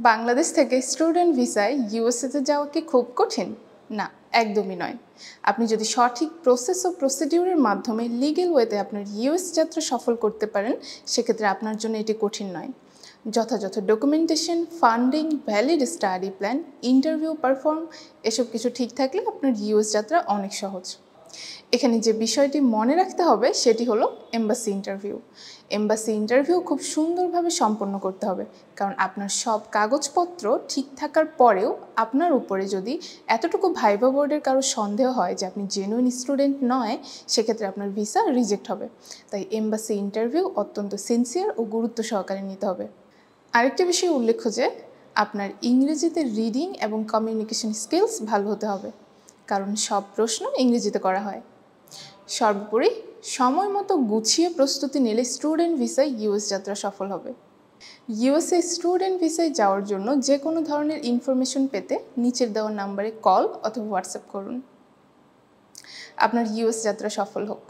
বাংলাদেশ থেকে স্টুডেন্ট ভিসায় ইউএসএতে যাওয়া কি খুব কঠিন? না, একদমই নয়। আপনি যদি সঠিক প্রসেস ও প্রসিডিউরের মাধ্যমে লিগ্যাল ওয়েতে আপনার ইউএস যাত্রা সফল করতে পারেন, সেক্ষেত্রে আপনার জন্য এটি কঠিন নয়। যথাযথ documentation, funding, valid study plan, interview perform এসব কিছু ঠিক থাকলে আপনার ইউএস যাত্রা অনেক সহজ। এখানে যে বিষয়টি মনে রাখতে হবে সেটি হলো এম্বাসি ইন্টারভিউ। এম্বাসি ইন্টারভিউ খুব সুন্দরভাবে সম্পন্ন করতে হবে, কারণ আপনার সব কাগজপত্র ঠিক থাকার পরেও আপনার উপরে যদি এতটুকু ভাইভা বোর্ডের কারো সন্দেহ হয় যে আপনি জেনুইন স্টুডেন্ট নয়, সেক্ষেত্রে আপনার ভিসা রিজেক্ট হবে। তাই এম্বাসি ইন্টারভিউ অত্যন্ত সিনসিয়ার ও গুরুত্ব সহকারে নিতে হবে। আরেকটি বিষয় উল্লেখ্য যে আপনার ইংরেজিতে রিডিং এবং কমিউনিকেশন স্কিলস ভালো হতে হবে, কারণ সব প্রশ্ন ইংরেজিতে করা হয়। সর্বোপরি সময় মতো গুছিয়ে প্রস্তুতি নিলে স্টুডেন্ট ভিসায় ইউএস যাত্রা সফল হবে। ইউএসএ স্টুডেন্ট ভিসায় যাওয়ার জন্য যে কোনো ধরনের ইনফরমেশন পেতে নিচের দেওয়া নাম্বারে কল অথবা হোয়াটসঅ্যাপ করুন। আপনার ইউএস যাত্রা সফল হোক।